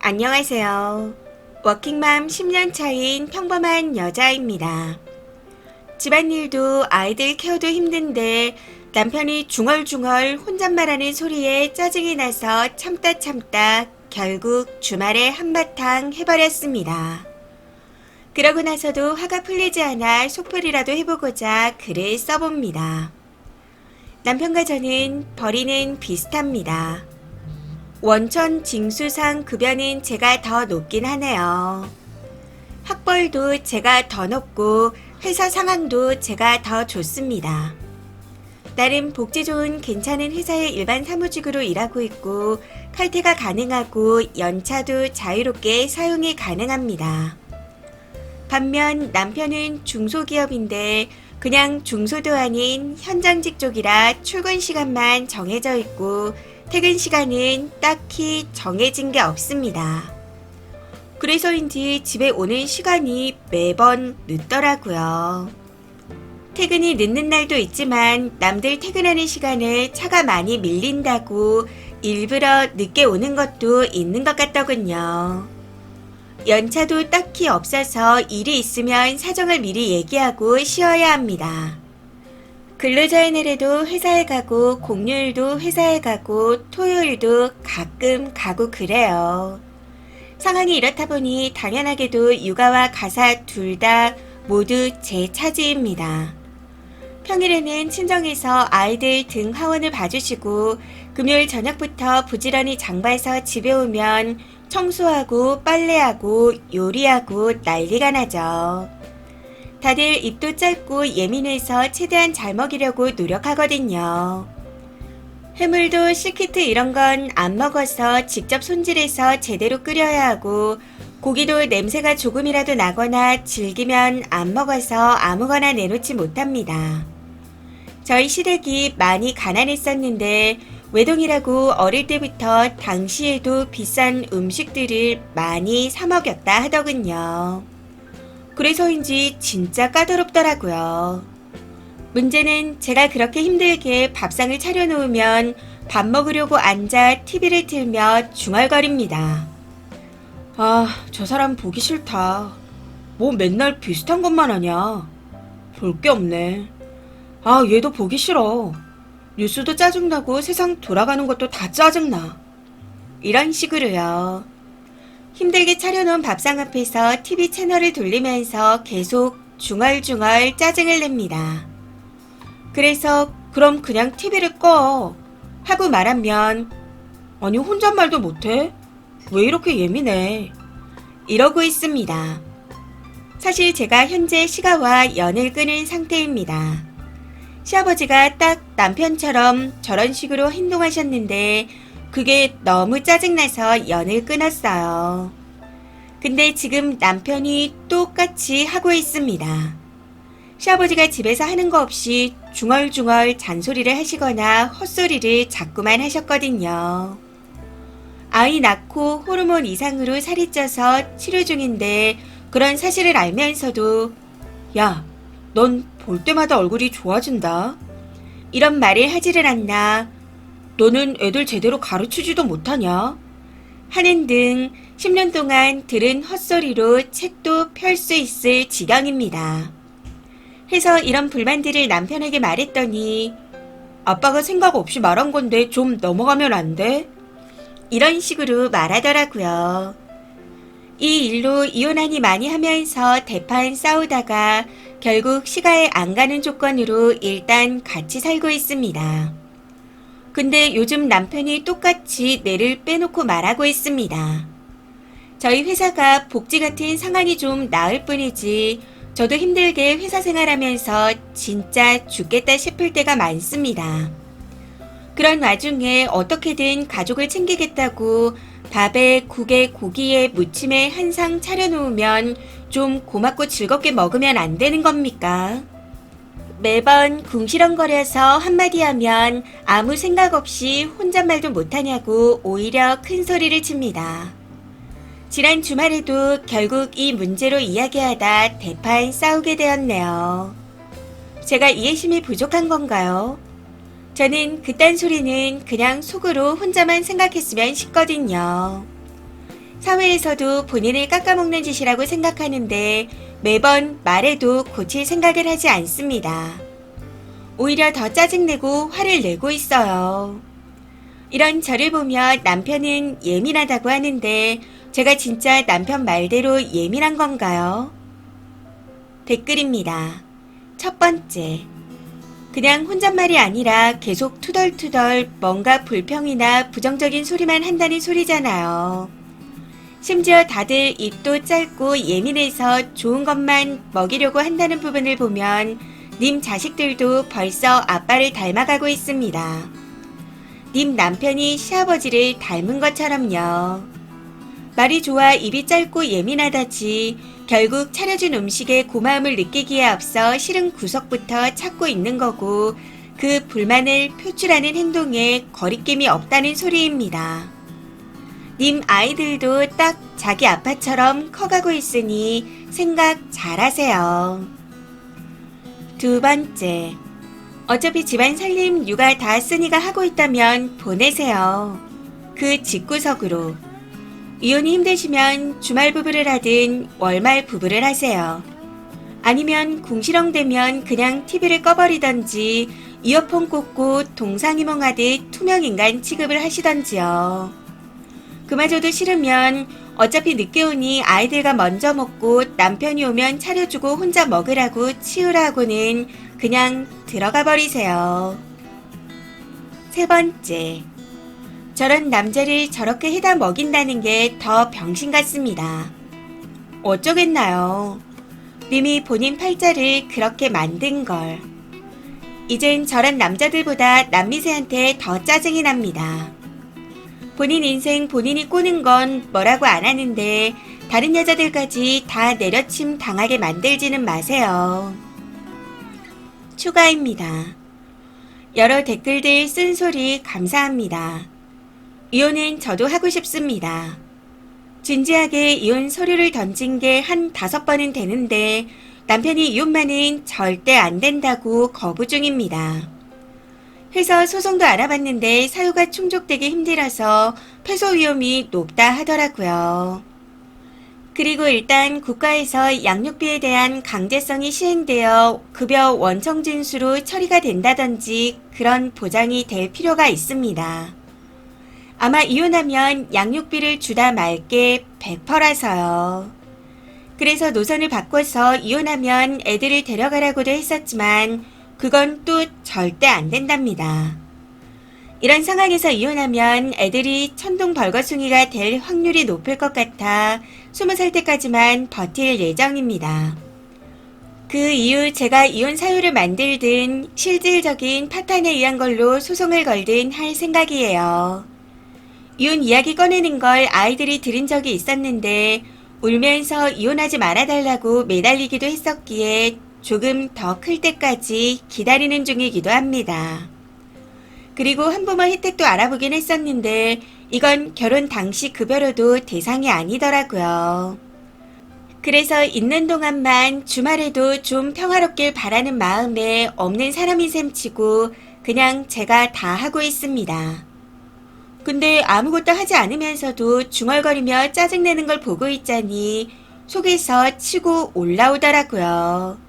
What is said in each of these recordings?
안녕하세요. 워킹맘 10년 차인 평범한 여자입니다. 집안일도 아이들 케어도 힘든데 남편이 중얼중얼 혼잣말하는 소리에 짜증이 나서 참다 결국 주말에 한바탕 해버렸습니다. 그러고 나서도 화가 풀리지 않아 속풀이라도 해보고자 글을 써봅니다. 남편과 저는 벌이는 비슷합니다. 원천 징수상 급여는 제가 더 높긴 하네요. 학벌도 제가 더 높고 회사 상황도 제가 더 좋습니다. 나름 복지 좋은 괜찮은 회사의 일반 사무직으로 일하고 있고 칼퇴가 가능하고 연차도 자유롭게 사용이 가능합니다. 반면 남편은 중소기업인데 그냥 중소도 아닌 현장직 쪽이라 출근 시간만 정해져 있고 퇴근 시간은 딱히 정해진 게 없습니다. 그래서인지 집에 오는 시간이 매번 늦더라고요. 퇴근이 늦는 날도 있지만 남들 퇴근하는 시간에 차가 많이 밀린다고 일부러 늦게 오는 것도 있는 것 같더군요. 연차도 딱히 없어서 일이 있으면 사정을 미리 얘기하고 쉬어야 합니다. 근로자의 날에도 회사에 가고 공휴일도 회사에 가고 토요일도 가끔 가고 그래요. 상황이 이렇다 보니 당연하게도 육아와 가사 둘 다 모두 제 차지입니다. 평일에는 친정에서 아이들 등 하원을 봐주시고 금요일 저녁부터 부지런히 장봐서 집에 오면 청소하고 빨래하고 요리하고 난리가 나죠. 다들 입도 짧고 예민해서 최대한 잘 먹이려고 노력하거든요. 해물도 실키트 이런 건 안 먹어서 직접 손질해서 제대로 끓여야 하고 고기도 냄새가 조금이라도 나거나 질기면 안 먹어서 아무거나 내놓지 못합니다. 저희 시댁이 많이 가난했었는데 외동이라고 어릴 때부터 당시에도 비싼 음식들을 많이 사 먹였다 하더군요. 그래서인지 진짜 까다롭더라고요. 문제는 제가 그렇게 힘들게 밥상을 차려놓으면 밥 먹으려고 앉아 TV를 틀며 중얼거립니다. 아, 저 사람 보기 싫다. 뭐 맨날 비슷한 것만 하냐. 볼 게 없네. 아, 얘도 보기 싫어. 뉴스도 짜증나고 세상 돌아가는 것도 다 짜증나. 이런 식으로요. 힘들게 차려놓은 밥상 앞에서 TV 채널을 돌리면서 계속 중얼중얼 짜증을 냅니다. 그래서 그럼 그냥 TV를 꺼 하고 말하면 아니 혼잣말도 못해? 왜 이렇게 예민해? 이러고 있습니다. 사실 제가 현재 시가와 연을 끊은 상태입니다. 시아버지가 딱 남편처럼 저런 식으로 행동하셨는데 그게 너무 짜증나서 연을 끊었어요. 근데 지금 남편이 똑같이 하고 있습니다. 시아버지가 집에서 하는 거 없이 중얼중얼 잔소리를 하시거나 헛소리를 자꾸만 하셨거든요. 아이 낳고 호르몬 이상으로 살이 쪄서 치료 중인데 그런 사실을 알면서도 야, 넌 볼 때마다 얼굴이 좋아진다. 이런 말을 하지를 않나. 너는 애들 제대로 가르치지도 못하냐? 하는 등 10년 동안 들은 헛소리로 책도 펼 수 있을 지경입니다. 해서 이런 불만들을 남편에게 말했더니 아빠가 생각 없이 말한 건데 좀 넘어가면 안 돼? 이런 식으로 말하더라고요. 이 일로 이혼하니 많이 하면서 대판 싸우다가 결국 시가에 안 가는 조건으로 일단 같이 살고 있습니다. 근데 요즘 남편이 똑같이 뇌를 빼놓고 말하고 있습니다. 저희 회사가 복지 같은 상황이 좀 나을 뿐이지 저도 힘들게 회사 생활하면서 진짜 죽겠다 싶을 때가 많습니다. 그런 와중에 어떻게든 가족을 챙기겠다고 밥에 국에 고기에 무침에 한 상 차려놓으면 좀 고맙고 즐겁게 먹으면 안 되는 겁니까? 매번 궁시렁거려서 한마디 하면 아무 생각 없이 혼잣말도 못하냐고 오히려 큰 소리를 칩니다. 지난 주말에도 결국 이 문제로 이야기하다 대판 싸우게 되었네요. 제가 이해심이 부족한 건가요? 저는 그딴 소리는 그냥 속으로 혼자만 생각했으면 싶거든요. 사회에서도 본인을 깎아먹는 짓이라고 생각하는데 매번 말해도 고칠 생각을 하지 않습니다. 오히려 더 짜증내고 화를 내고 있어요. 이런 저를 보며 남편은 예민하다고 하는데 제가 진짜 남편 말대로 예민한 건가요? 댓글입니다. 첫 번째. 그냥 혼잣말이 아니라 계속 투덜투덜 뭔가 불평이나 부정적인 소리만 한다는 소리잖아요. 심지어 다들 입도 짧고 예민해서 좋은 것만 먹이려고 한다는 부분을 보면 님 자식들도 벌써 아빠를 닮아가고 있습니다. 님 남편이 시아버지를 닮은 것처럼요. 말이 좋아 입이 짧고 예민하다지 결국 차려준 음식에 고마움을 느끼기에 앞서 싫은 구석부터 찾고 있는 거고 그 불만을 표출하는 행동에 거리낌이 없다는 소리입니다. 님 아이들도 딱 자기 아빠처럼 커가고 있으니 생각 잘하세요. 두 번째. 어차피 집안 살림 육아 다 쓰니가 하고 있다면 보내세요. 그 집구석으로. 이혼이 힘드시면 주말 부부를 하든 월말 부부를 하세요. 아니면 궁시렁대면 그냥 TV를 꺼버리던지 이어폰 꽂고 동상이몽하듯 투명인간 취급을 하시던지요. 그마저도 싫으면 어차피 늦게 오니 아이들과 먼저 먹고 남편이 오면 차려주고 혼자 먹으라고 치우라고는 그냥 들어가 버리세요. 세 번째. 저런 남자를 저렇게 해다 먹인다는 게 더 병신 같습니다. 어쩌겠나요? 님이 본인 팔자를 그렇게 만든 걸. 이젠 저런 남자들보다 남미새한테 더 짜증이 납니다. 본인 인생 본인이 꼬는 건 뭐라고 안 하는데 다른 여자들까지 다 내려침 당하게 만들지는 마세요. 추가입니다. 여러 댓글들 쓴소리 감사합니다. 이혼은 저도 하고 싶습니다. 진지하게 이혼 서류를 던진 게 한 5번은 되는데 남편이 이혼만은 절대 안 된다고 거부 중입니다. 회사 소송도 알아봤는데 사유가 충족되기 힘들어서 패소 위험이 높다 하더라고요. 그리고 일단 국가에서 양육비에 대한 강제성이 시행되어 급여 원청 징수로 처리가 된다든지 그런 보장이 될 필요가 있습니다. 아마 이혼하면 양육비를 주다 말게 100%라서요. 그래서 노선을 바꿔서 이혼하면 애들을 데려가라고도 했었지만 그건 또 절대 안 된답니다. 이런 상황에서 이혼하면 애들이 천둥벌거숭이가 될 확률이 높을 것 같아 20살 때까지만 버틸 예정입니다. 그 이후 제가 이혼 사유를 만들든 실질적인 파탄에 의한 걸로 소송을 걸든 할 생각이에요. 이혼 이야기 꺼내는 걸 아이들이 들은 적이 있었는데 울면서 이혼하지 말아달라고 매달리기도 했었기에 조금 더 클 때까지 기다리는 중이기도 합니다. 그리고 한부모 혜택도 알아보긴 했었는데 이건 결혼 당시 급여로도 대상이 아니더라고요. 그래서 있는 동안만 주말에도 좀 평화롭길 바라는 마음에 없는 사람인 셈 치고 그냥 제가 다 하고 있습니다. 근데 아무것도 하지 않으면서도 중얼거리며 짜증내는 걸 보고 있자니 속에서 치고 올라오더라고요.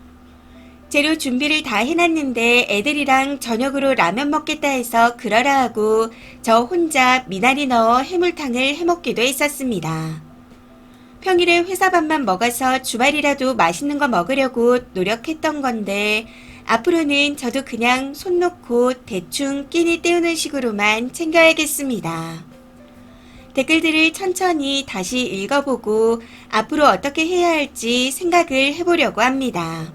재료 준비를 다 해놨는데 애들이랑 저녁으로 라면 먹겠다 해서 그러라 하고 저 혼자 미나리 넣어 해물탕을 해먹기도 했었습니다. 평일에 회사 밥만 먹어서 주말이라도 맛있는 거 먹으려고 노력했던 건데 앞으로는 저도 그냥 손 놓고 대충 끼니 때우는 식으로만 챙겨야겠습니다. 댓글들을 천천히 다시 읽어보고 앞으로 어떻게 해야 할지 생각을 해보려고 합니다.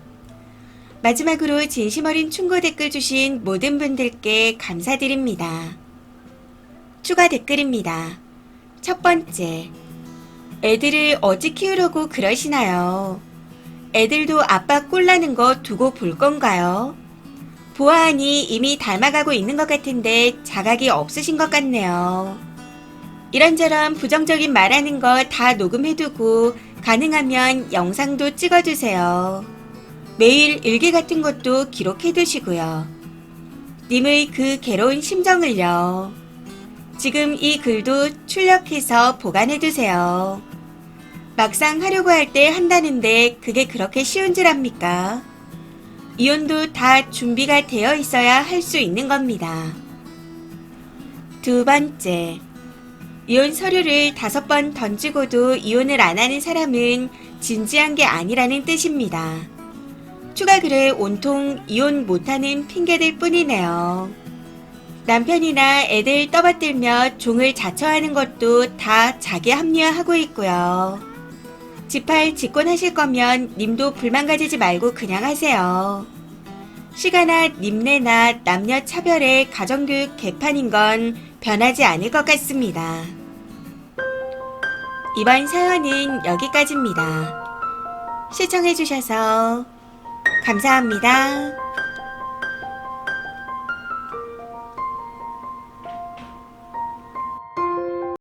마지막으로 진심 어린 충고 댓글 주신 모든 분들께 감사드립니다. 추가 댓글입니다. 첫 번째. 애들을 어찌 키우려고 그러시나요? 애들도 아빠 꼴나는 거 두고 볼 건가요? 보아하니 이미 닮아가고 있는 것 같은데 자각이 없으신 것 같네요. 이런저런 부정적인 말하는 거 다 녹음해두고 가능하면 영상도 찍어두세요. 매일 일기 같은 것도 기록해두시고요. 님의 그 괴로운 심정을요. 지금 이 글도 출력해서 보관해두세요. 막상 하려고 할 때 한다는데 그게 그렇게 쉬운 줄 압니까? 이혼도 다 준비가 되어 있어야 할 수 있는 겁니다. 두 번째, 이혼 서류를 5번 던지고도 이혼을 안 하는 사람은 진지한 게 아니라는 뜻입니다. 추가 글에 온통 이혼 못하는 핑계들 뿐이네요. 남편이나 애들 떠받들며 종을 자처하는 것도 다 자기 합리화하고 있고요. 집할 직권하실 거면 님도 불만 가지지 말고 그냥 하세요. 시가나 님내나 남녀 차별의 가정교육 개판인 건 변하지 않을 것 같습니다. 이번 사연은 여기까지입니다. 시청해주셔서 감사합니다.